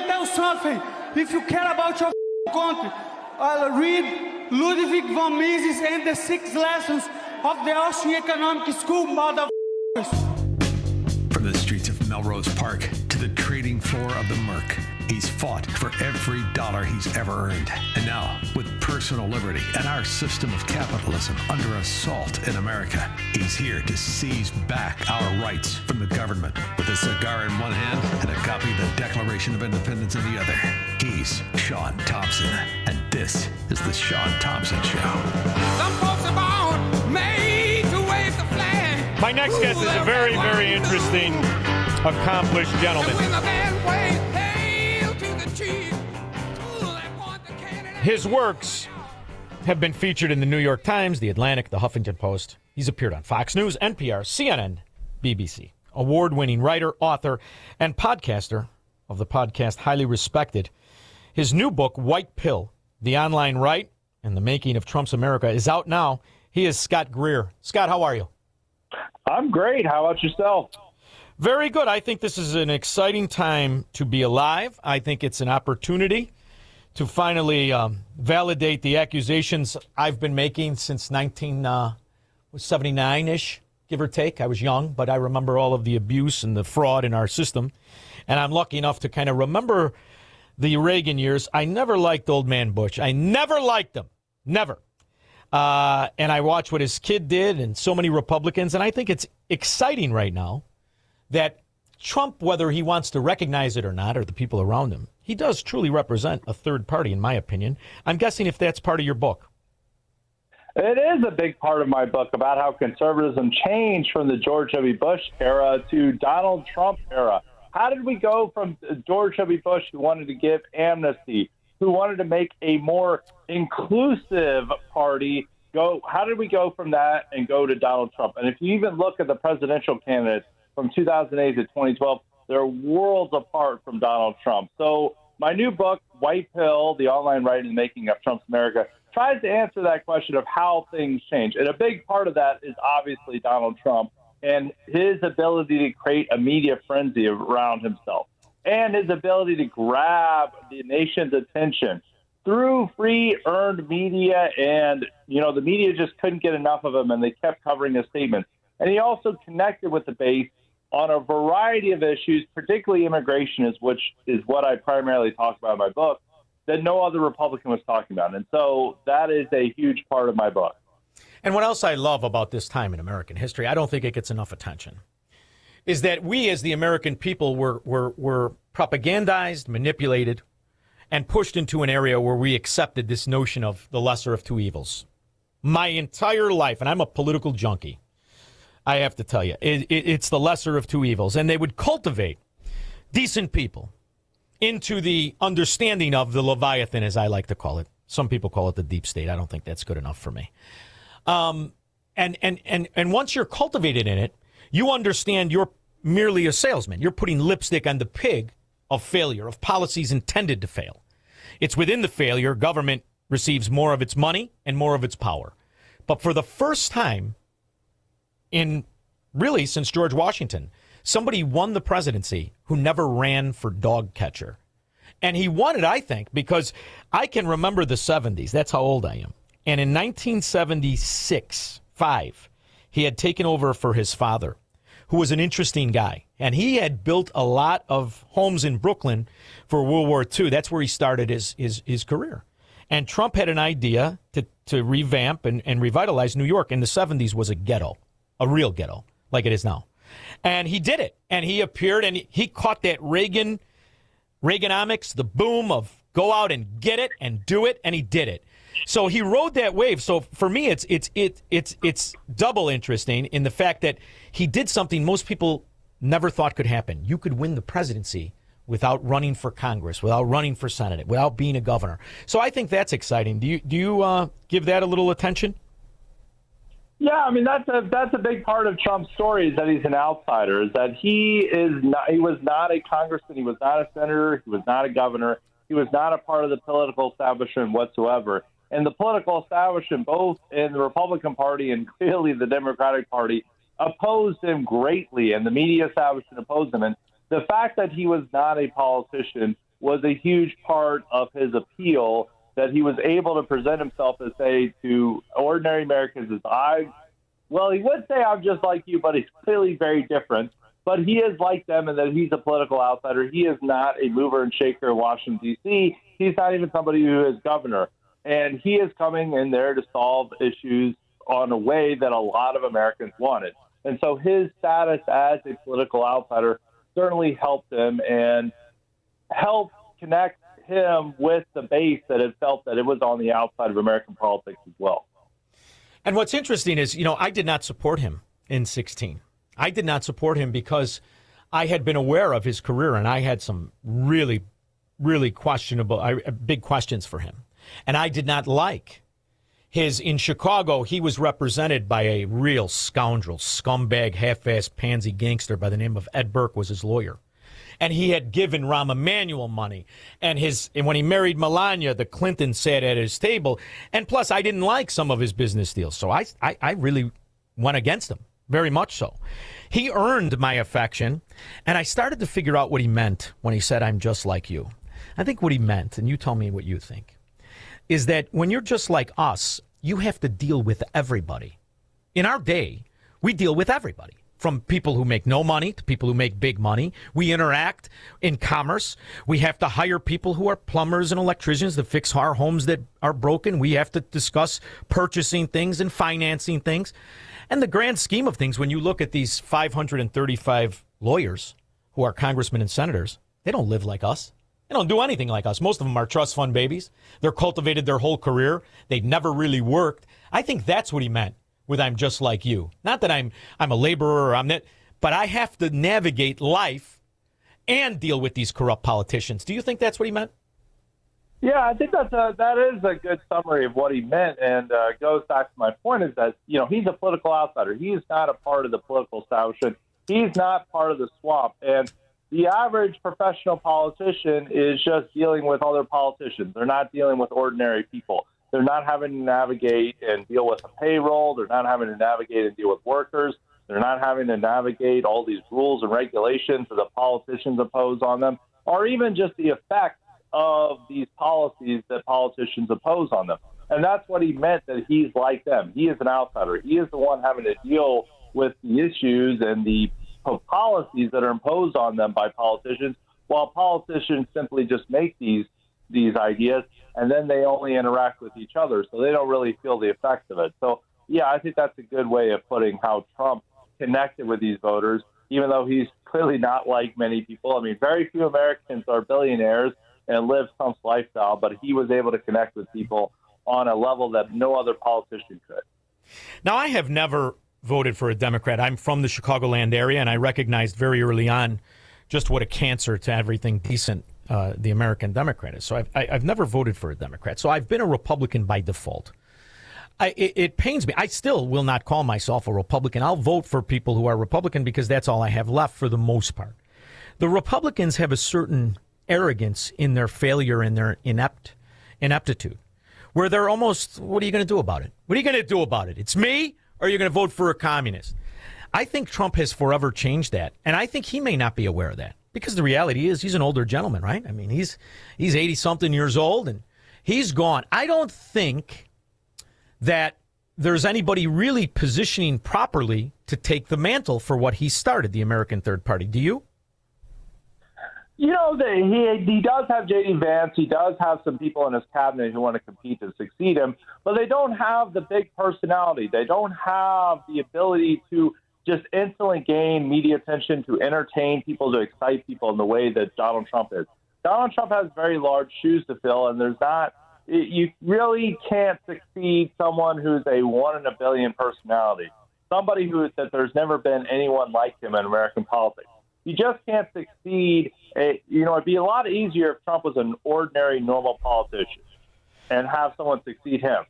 tell you something. If you care about your country, read Ludwig von Mises and the 6 lessons of the Austrian Economic School, motherfuckers. From the streets of Melrose Park to the trading floor of the Merc, he's fought for every dollar he's ever earned. And now, with personal liberty and our system of capitalism under assault in America, he's here to seize back our rights from the government. With a cigar in one hand and a copy of the Declaration of Independence in the other, he's Shaun Thompson. And this is the Shaun Thompson Show. Some folks are born made to wave the flag. My next guest is a very, very interesting, accomplished gentleman. His works have been featured in the New York Times, the Atlantic, the Huffington Post. He's appeared on Fox News, NPR, CNN, BBC. Award-winning writer, author, and podcaster of the podcast Highly Respected. His new book, White Pill, The Online Right and the Making of Trump's America, is out now. He is Scott Greer. Scott, how are you? I'm great. How about yourself? Very good. I think this is an exciting time to be alive. I think it's an opportunity to finally validate the accusations I've been making since 1979-ish, give or take. I was young, but I remember all of the abuse and the fraud in our system. And I'm lucky enough to kind of remember the Reagan years. I never liked old man Bush. I never liked him. Never. And I watched what his kid did and so many Republicans. And I think it's exciting right now that Trump, whether he wants to recognize it or not, or the people around him, he does truly represent a third party, in my opinion. I'm guessing if that's part of your book. It is a big part of my book about how conservatism changed from the George W. Bush era to Donald Trump era. How did we go from George W. Bush, who wanted to give amnesty, who wanted to make a more inclusive party, how did we go from that and go to Donald Trump? And if you even look at the presidential candidates from 2008 to 2012, they're worlds apart from Donald Trump. So my new book, White Pill, The Online Right and the Making of Trump's America, tries to answer that question of how things change. And a big part of that is obviously Donald Trump and his ability to create a media frenzy around himself and his ability to grab the nation's attention through free earned media. And, the media just couldn't get enough of him and they kept covering his statements. And he also connected with the base on a variety of issues, particularly immigration, which is what I primarily talk about in my book, that no other Republican was talking about. And so that is a huge part of my book. And what else I love about this time in American history, I don't think it gets enough attention, is that we as the American people were propagandized, manipulated, and pushed into an area where we accepted this notion of the lesser of two evils. My entire life, and I'm a political junkie, I have to tell you, it's the lesser of two evils. And they would cultivate decent people into the understanding of the Leviathan, as I like to call it. Some people call it the deep state. I don't think that's good enough for me. And once you're cultivated in it, you understand you're merely a salesman. You're putting lipstick on the pig of failure, of policies intended to fail. It's within the failure, government receives more of its money and more of its power. But for the first time, since George Washington, somebody won the presidency who never ran for dog catcher. And he won it, I think, because I can remember the 70s. That's how old I am. And in 1976-5, he had taken over for his father, who was an interesting guy. And he had built a lot of homes in Brooklyn for World War II. That's where he started his career. And Trump had an idea to revamp and revitalize New York. In the 70s was a ghetto. A real ghetto, like it is now. And he did it. And he appeared and he caught that Reaganomics, the boom of go out and get it and do it. And he did it. So he rode that wave. So for me, it's double interesting in the fact that he did something most people never thought could happen. You could win the presidency without running for Congress, without running for Senate, without being a governor. So I think that's exciting. Do you give that a little attention? Yeah, I mean that's a big part of Trump's story is that he's an outsider. Is that he was not a congressman, he was not a senator, he was not a governor, he was not a part of the political establishment whatsoever. And the political establishment, both in the Republican Party and clearly the Democratic Party, opposed him greatly, and the media establishment opposed him. And the fact that he was not a politician was a huge part of his appeal, that he was able to present himself and say to ordinary Americans, he would say I'm just like you, but he's clearly very different. But he is like them in that he's a political outsider. He is not a mover and shaker in Washington, D.C. He's not even somebody who is governor. And he is coming in there to solve issues on a way that a lot of Americans wanted. And so his status as a political outsider certainly helped him and helped connect him with the base that had felt that it was on the outside of American politics as well. And what's interesting is, I did not support him in 2016. I did not support him because I had been aware of his career, and I had some really, really questionable, big questions for him. And I did not like in Chicago, he was represented by a real scoundrel, scumbag, half-assed pansy gangster by the name of Ed Burke was his lawyer. And he had given Rahm Emanuel money. And when he married Melania, the Clintons sat at his table. And plus, I didn't like some of his business deals. So I really went against him, very much so. He earned my affection. And I started to figure out what he meant when he said, I'm just like you. I think what he meant, and you tell me what you think, is that when you're just like us, you have to deal with everybody. In our day, we deal with everybody. From people who make no money to people who make big money. We interact in commerce. We have to hire people who are plumbers and electricians to fix our homes that are broken. We have to discuss purchasing things and financing things. And the grand scheme of things, when you look at these 535 lawyers who are congressmen and senators, they don't live like us. They don't do anything like us. Most of them are trust fund babies. They're cultivated their whole career. They've never really worked. I think that's what he meant with I'm just like you. Not that I'm a laborer or I'm that, but I have to navigate life and deal with these corrupt politicians. Do you think that's what he meant? Yeah, I think that is a good summary of what he meant, and goes back to my point is that, he's a political outsider. He is not a part of the political establishment. He's not part of the swamp. And the average professional politician is just dealing with other politicians. They're not dealing with ordinary people. They're not having to navigate and deal with a payroll. They're not having to navigate and deal with workers. They're not having to navigate all these rules and regulations that the politicians impose on them, or even just the effects of these policies that politicians impose on them. And that's what he meant, that he's like them. He is an outsider. He is the one having to deal with the issues and the policies that are imposed on them by politicians, while politicians simply just make these ideas, and then they only interact with each other, so they don't really feel the effects of it. So, yeah, I think that's a good way of putting how Trump connected with these voters, even though he's clearly not like many people. I mean, very few Americans are billionaires and live Trump's lifestyle, but he was able to connect with people on a level that no other politician could. Now, I have never voted for a Democrat. I'm from the Chicagoland area, and I recognized very early on just what a cancer to everything decent the American Democrat is. So I've never voted for a Democrat. So I've been a Republican by default. It pains me. I still will not call myself a Republican. I'll vote for people who are Republican because that's all I have left for the most part. The Republicans have a certain arrogance in their failure and their ineptitude, where they're almost, what are you going to do about it? What are you going to do about it? It's me, or are you going to vote for a communist? I think Trump has forever changed that, and I think he may not be aware of that, because the reality is he's an older gentleman, right? I mean, he's 80-something years old, and he's gone. I don't think that there's anybody really positioning properly to take the mantle for what he started, the American Third Party. Do you? You know, he does have J.D. Vance. He does have some people in his cabinet who want to compete to succeed him, but they don't have the big personality. They don't have the ability to just instantly gain media attention, to entertain people, to excite people in the way that Donald Trump is. Donald Trump has very large shoes to fill, and you really can't succeed someone who's a 1 in a billion personality, somebody that there's never been anyone like him in American politics. You just can't succeed. It'd be a lot easier if Trump was an ordinary, normal politician and have someone succeed him.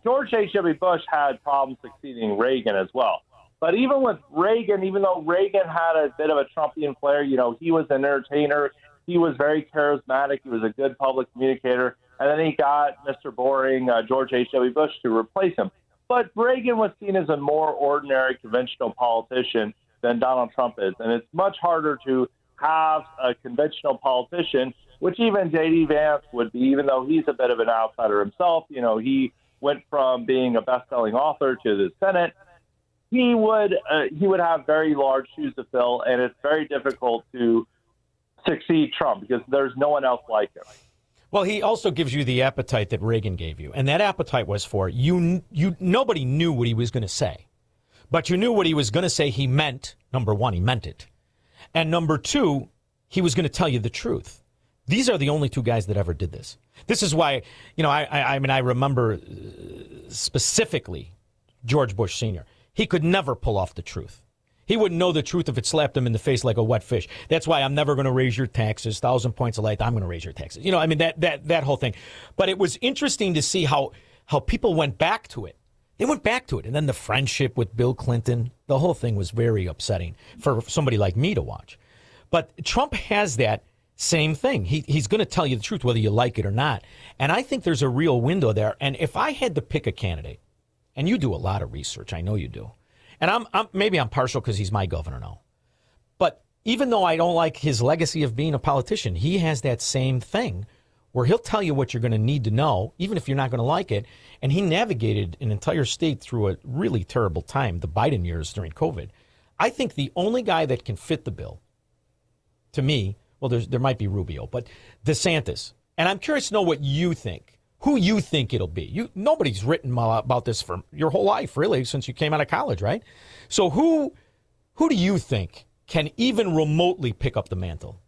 George H.W. Bush had problems succeeding Reagan as well. But even with Reagan, even though Reagan had a bit of a Trumpian flair, he was an entertainer. He was very charismatic. He was a good public communicator. And then he got Mr. Boring, George H.W. Bush, to replace him. But Reagan was seen as a more ordinary, conventional politician than Donald Trump is. And it's much harder to have a conventional politician which even J.D. Vance would be, even though he's a bit of an outsider himself. He went from being a best-selling author to the Senate. He would have very large shoes to fill, and it's very difficult to succeed Trump because there's no one else like him. Well, he also gives you the appetite that Reagan gave you, and that appetite was for you. Nobody knew what he was going to say, but you knew what he was going to say. He meant, number one, he meant it, and number two, he was going to tell you the truth. These are the only two guys that ever did this. This is why, I remember specifically George Bush Sr. He could never pull off the truth. He wouldn't know the truth if it slapped him in the face like a wet fish. That's why I'm never going to raise your taxes. 1,000 points a light, I'm going to raise your taxes. That whole thing. But it was interesting to see how people went back to it. They went back to it. And then the friendship with Bill Clinton, the whole thing was very upsetting for somebody like me to watch. But Trump has that same thing. He's going to tell you the truth, whether you like it or not. And I think there's a real window there. And if I had to pick a candidate, and you do a lot of research, I know you do, and maybe I'm partial because he's my governor now, but even though I don't like his legacy of being a politician, he has that same thing where he'll tell you what you're going to need to know, even if you're not going to like it. And he navigated an entire state through a really terrible time, the Biden years during COVID. I think the only guy that can fit the bill, to me, well, there might be Rubio, but DeSantis. And I'm curious to know what you think, who you think it'll be. Nobody's written about this for your whole life, really, since you came out of college, right? So who do you think can even remotely pick up the mantle?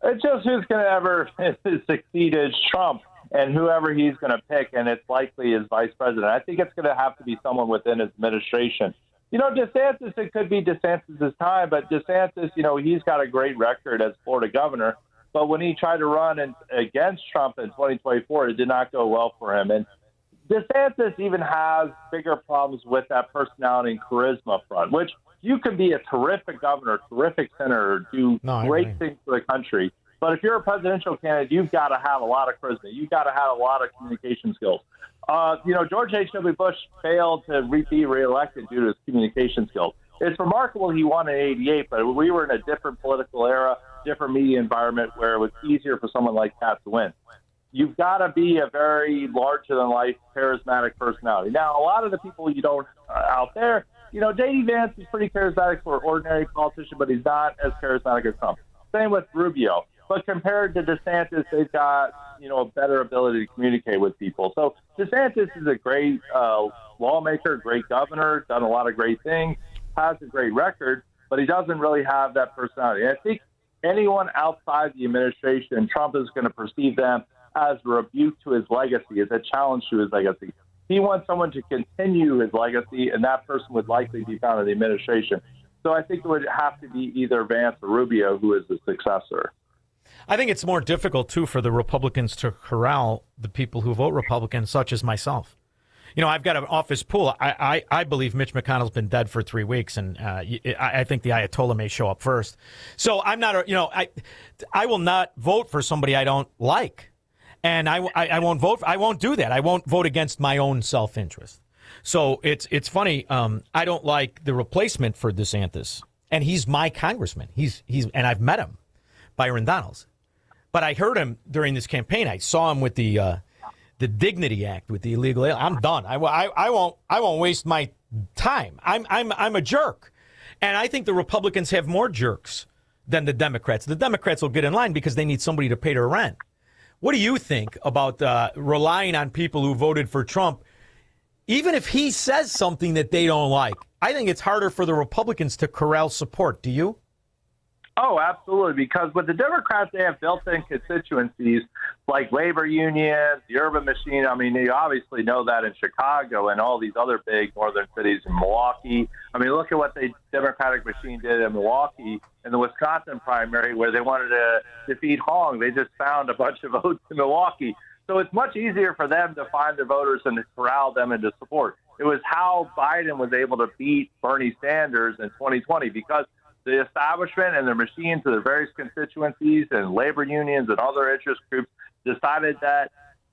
It's just who's going to ever succeed as Trump and whoever he's going to pick, and it's likely his vice president. I think it's going to have to be someone within his administration. DeSantis, it could be DeSantis' time, but DeSantis, he's got a great record as Florida governor. But when he tried to run against Trump in 2024, it did not go well for him. And DeSantis even has bigger problems with that personality and charisma front, which you can be a terrific governor, terrific senator, do great things for the country. But if you're a presidential candidate, you've got to have a lot of charisma. You've got to have a lot of communication skills. George H.W. Bush failed to be reelected due to his communication skills. It's remarkable he won in '88, but we were in a different political era, different media environment where it was easier for someone like Pat to win. You've got to be a very larger-than-life, charismatic personality. Now, a lot of the people you don't out there, J.D. Vance is pretty charismatic for an ordinary politician, but he's not as charismatic as Trump. Same with Rubio. But compared to DeSantis, they've got, a better ability to communicate with people. So DeSantis is a great lawmaker, great governor, done a lot of great things, has a great record, but he doesn't really have that personality. And I think anyone outside the administration, Trump is going to perceive them as a rebuke to his legacy, as a challenge to his legacy. He wants someone to continue his legacy, and that person would likely be found in the administration. So I think it would have to be either Vance or Rubio who is the successor. I think it's more difficult, too, for the Republicans to corral the people who vote Republican, such as myself. I've got an office pool. I believe Mitch McConnell's been dead for 3 weeks, and I think the Ayatollah may show up first. So I'm not, I will not vote for somebody I don't like. And I won't vote. I won't do that. I won't vote against my own self-interest. So it's funny. I don't like the replacement for DeSantis, and he's my congressman. He's and I've met him, Byron Donalds. But I heard him during this campaign. I saw him with the Dignity Act, with the illegal. I'm done. I won't waste my time. I'm a jerk, and I think the Republicans have more jerks than the Democrats. The Democrats will get in line because they need somebody to pay their rent. What do you think about relying on people who voted for Trump, even if he says something that they don't like? I think it's harder for the Republicans to corral support. Do you? Oh, absolutely. Because with the Democrats, they have built-in constituencies like labor unions, the urban machine. I mean, you obviously know that in Chicago and all these other big northern cities in Milwaukee. I mean, look at what the Democratic machine did in Milwaukee in the Wisconsin primary where they wanted to defeat Hong. They just found a bunch of votes in Milwaukee. So it's much easier for them to find their voters and to corral them into support. It was how Biden was able to beat Bernie Sanders in 2020 because the establishment and their machines of their various constituencies and labor unions and other interest groups decided that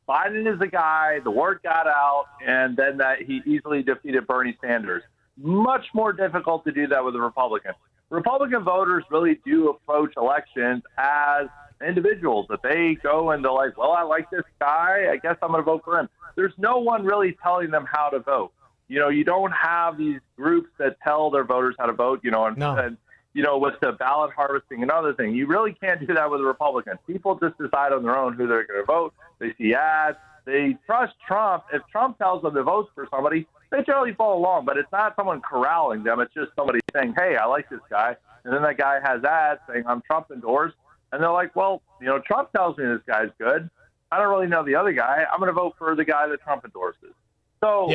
Biden is the guy, the word got out, and then that he easily defeated Bernie Sanders. Much more difficult to do that with the Republicans. Republican voters really do approach elections as individuals that they go and they're like, well, I like this guy, I guess I'm going to vote for him. There's no one really telling them how to vote. You don't have these groups that tell their voters how to vote, and with the ballot harvesting, another thing. You really can't do that with a Republican. People just decide on their own who they're going to vote. They see ads. They trust Trump. If Trump tells them to vote for somebody, they generally follow along. But it's not someone corralling them. It's just somebody saying, hey, I like this guy. And then that guy has ads saying, I'm Trump endorsed. And they're like, well, Trump tells me this guy's good. I don't really know the other guy. I'm going to vote for the guy that Trump endorses. So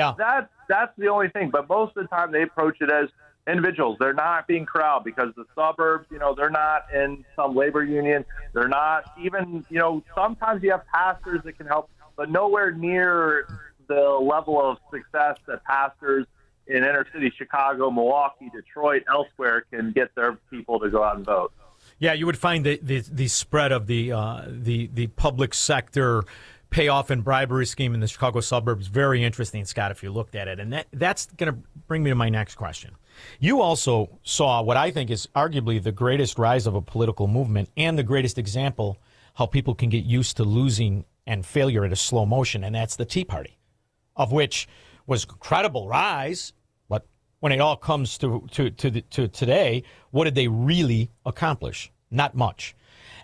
that's the only thing. But most of the time they approach it as individuals. They're not being corralled because the suburbs, they're not in some labor union. They're not even, sometimes you have pastors that can help, but nowhere near the level of success that pastors in inner city Chicago, Milwaukee, Detroit, elsewhere can get their people to go out and vote. Yeah, you would find the spread of the public sector payoff and bribery scheme in the Chicago suburbs very interesting, Scott, if you looked at it. And that's going to bring me to my next question. You also saw what I think is arguably the greatest rise of a political movement and the greatest example how people can get used to losing and failure at a slow motion, and that's the Tea Party, of which was incredible rise. But when it all comes to today, what did they really accomplish? Not much.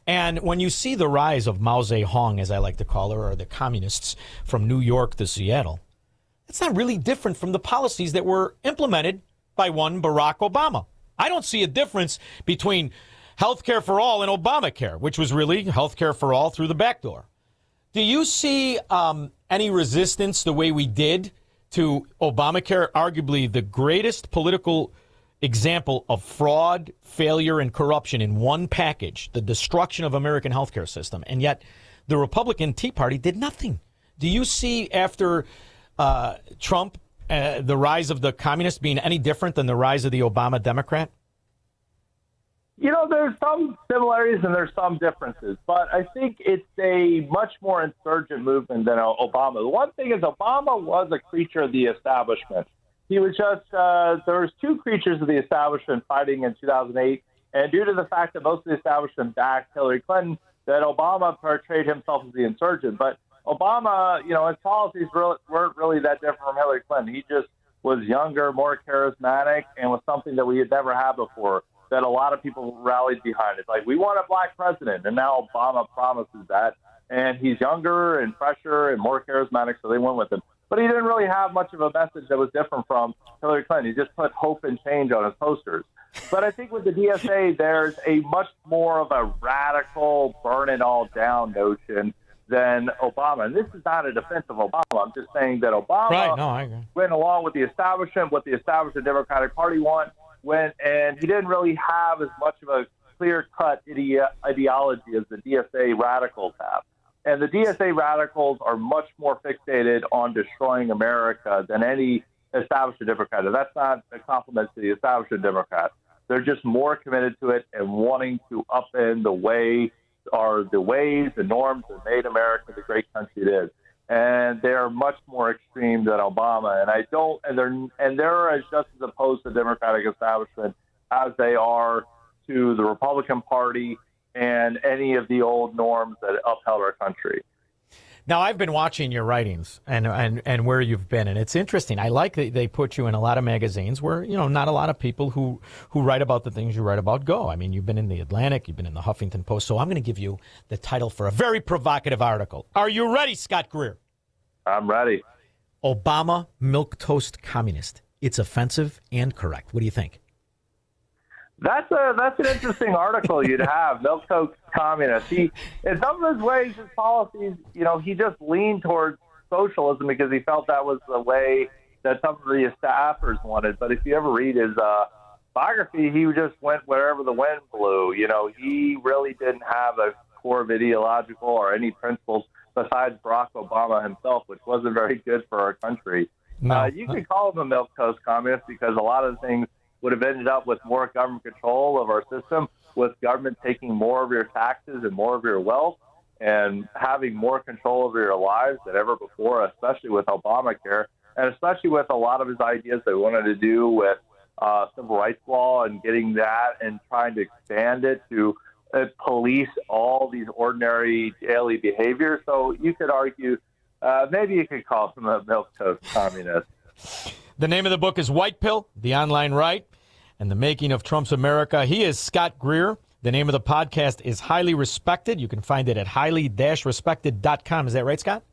And when you see the rise of Mao Zedong, as I like to call her, or the communists from New York to Seattle, it's not really different from the policies that were implemented by one Barack Obama. I don't see a difference between health care for all and Obamacare, which was really health care for all through the back door. Do you see any resistance the way we did to Obamacare, arguably the greatest political example of fraud, failure, and corruption in one package, the destruction of American healthcare system, and yet the Republican Tea Party did nothing? Do you see after Trump the rise of the communists being any different than the rise of the Obama Democrat? There's some similarities and there's some differences, but I think it's a much more insurgent movement than Obama. The one thing is Obama was a creature of the establishment. He was just, there was two creatures of the establishment fighting in 2008, and due to the fact that most of the establishment backed Hillary Clinton, that Obama portrayed himself as the insurgent. But Obama, his policies weren't really that different from Hillary Clinton. He just was younger, more charismatic, and was something that we had never had before, that a lot of people rallied behind. It's like, we want a black president, and now Obama promises that. And he's younger and fresher and more charismatic, so they went with him. But he didn't really have much of a message that was different from Hillary Clinton. He just put hope and change on his posters. But I think with the DSA, there's a much more of a radical burn it all down notion than Obama. And this is not a defense of Obama. I'm just saying that Obama went along with the establishment, what the established Democratic Party and he didn't really have as much of a clear-cut ideology as the DSA radicals have. And the DSA radicals are much more fixated on destroying America than any established Democrat. And that's not a compliment to the established Democrats. They're just more committed to it and wanting to upend the ways, the norms that made America the great country it is. And they're much more extreme than Obama. And they're as just as opposed to the Democratic establishment as they are to the Republican Party and any of the old norms that upheld our country. Now, I've been watching your writings and where you've been, and it's interesting. I like that they put you in a lot of magazines where, not a lot of people who write about the things you write about go. I mean, you've been in the Atlantic, you've been in the Huffington Post, so I'm going to give you the title for a very provocative article. Are you ready, Scott Greer? I'm ready. Obama Milquetoast Communist. It's offensive and correct. What do you think? That's an interesting article you'd have. Milquetoast Communist. He, in some of his ways, his policies, he just leaned towards socialism because he felt that was the way that some of the staffers wanted. But if you ever read his biography, he just went wherever the wind blew. He really didn't have a core of ideological or any principles besides Barack Obama himself, which wasn't very good for our country. No. You could call him a milquetoast communist because a lot of the things would have ended up with more government control of our system, with government taking more of your taxes and more of your wealth and having more control over your lives than ever before, especially with Obamacare, and especially with a lot of his ideas that he wanted to do with civil rights law and getting that and trying to expand it to police all these ordinary daily behaviors. So you could argue maybe you could call them a milquetoast communist. The name of the book is White Pill, The Online Right, and the Making of Trump's America. He is Scott Greer. The name of the podcast is Highly Respected. You can find it at highly-respected.com. Is that right, Scott?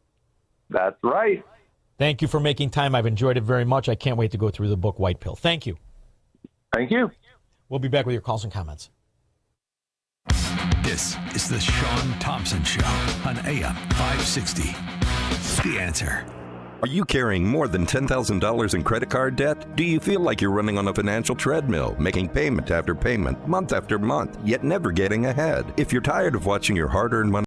That's right. Thank you for making time. I've enjoyed it very much. I can't wait to go through the book White Pill. Thank you. Thank you. We'll be back with your calls and comments. This is the Shaun Thompson Show on AM 560. The Answer. Are you carrying more than $10,000 in credit card debt? Do you feel like you're running on a financial treadmill, making payment after payment, month after month, yet never getting ahead? If you're tired of watching your hard-earned money